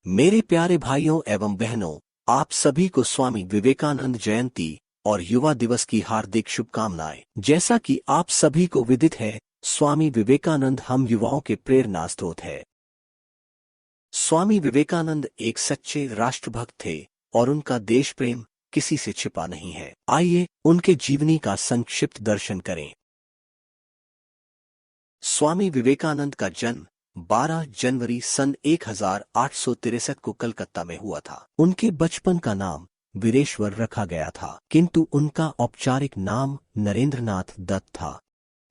मेरे प्यारे भाइयों एवं बहनों, आप सभी को स्वामी विवेकानंद जयंती और युवा दिवस की हार्दिक शुभकामनाएं। जैसा कि आप सभी को विदित है, स्वामी विवेकानंद हम युवाओं के प्रेरणा स्रोत है। स्वामी विवेकानंद एक सच्चे राष्ट्रभक्त थे और उनका देश प्रेम किसी से छिपा नहीं है। आइए उनके जीवनी का संक्षिप्त दर्शन करें। स्वामी विवेकानंद का जन्म 12 जनवरी सन 1863 को कलकत्ता में हुआ था। उनके बचपन का नाम वीरेश्वर रखा गया था, किंतु उनका औपचारिक नाम नरेंद्रनाथ दत्त था।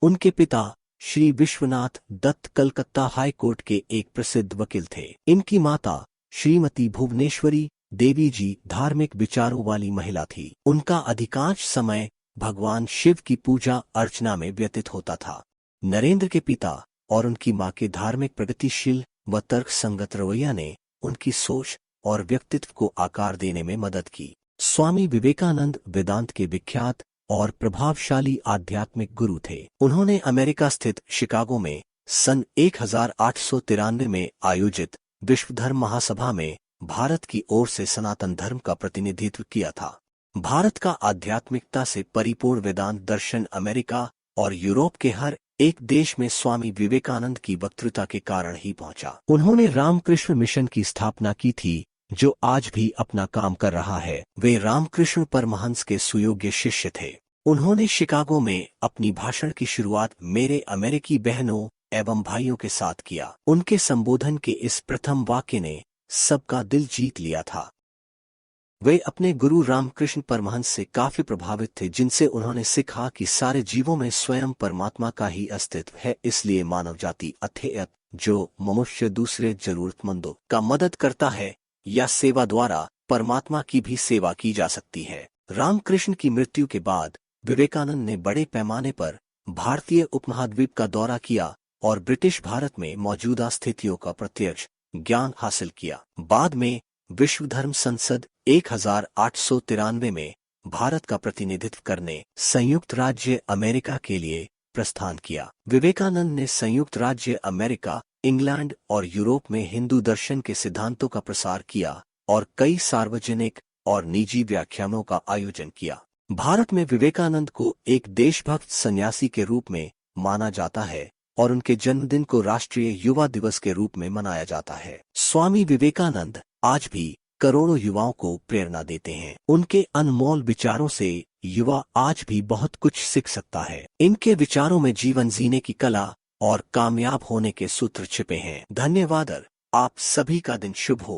उनके पिता श्री विश्वनाथ दत्त कलकत्ता हाई कोर्ट के एक प्रसिद्ध वकील थे। इनकी माता श्रीमती भुवनेश्वरी देवी जी धार्मिक विचारों वाली महिला थी। उनका अधिकांश समय भगवान शिव की पूजा अर्चना में व्यतीत होता था। नरेंद्र के पिता और उनकी मां के धार्मिक प्रगतिशील व तर्कसंगत रवैया ने उनकी सोच और व्यक्तित्व को आकार देने में मदद की। स्वामी विवेकानंद वेदांत के विख्यात और प्रभावशाली आध्यात्मिक गुरु थे। उन्होंने अमेरिका स्थित शिकागो में सन 1893 में आयोजित विश्व धर्म महासभा में भारत की ओर से सनातन धर्म का प्रतिनिधित्व किया था। भारत का आध्यात्मिकता से परिपूर्ण वेदांत दर्शन अमेरिका और यूरोप के हर एक देश में स्वामी विवेकानंद की वक्तृता के कारण ही पहुंचा। उन्होंने रामकृष्ण मिशन की स्थापना की थी, जो आज भी अपना काम कर रहा है। वे रामकृष्ण परमहंस के सुयोग्य शिष्य थे। उन्होंने शिकागो में अपनी भाषण की शुरुआत मेरे अमेरिकी बहनों एवं भाइयों के साथ किया। उनके संबोधन के इस प्रथम वाक्य ने सबका दिल जीत लिया था। वे अपने गुरु रामकृष्ण परमहंस से काफी प्रभावित थे, जिनसे उन्होंने सीखा कि सारे जीवों में स्वयं परमात्मा का ही अस्तित्व है। इसलिए मानव जाति अथेयत जो मनुष्य दूसरे जरूरतमंदों का मदद करता है या सेवा द्वारा परमात्मा की भी सेवा की जा सकती है। रामकृष्ण की मृत्यु के बाद विवेकानंद ने बड़े पैमाने पर भारतीय उपमहाद्वीप का दौरा किया और ब्रिटिश भारत में मौजूदा स्थितियों का प्रत्यक्ष ज्ञान हासिल किया। बाद में विश्व धर्म संसद 1893 में भारत का प्रतिनिधित्व करने संयुक्त राज्य अमेरिका के लिए प्रस्थान किया। विवेकानंद ने संयुक्त राज्य अमेरिका, इंग्लैंड और यूरोप में हिंदू दर्शन के सिद्धांतों का प्रसार किया और कई सार्वजनिक और निजी व्याख्यानों का आयोजन किया। भारत में विवेकानंद को एक देशभक्त सन्यासी के रूप में माना जाता है और उनके जन्मदिन को राष्ट्रीय युवा दिवस के रूप में मनाया जाता है। स्वामी विवेकानंद आज भी करोड़ों युवाओं को प्रेरणा देते हैं। उनके अनमोल विचारों से युवा आज भी बहुत कुछ सीख सकता है। इनके विचारों में जीवन जीने की कला और कामयाब होने के सूत्र छिपे हैं। धन्यवाद। आप सभी का दिन शुभ हो।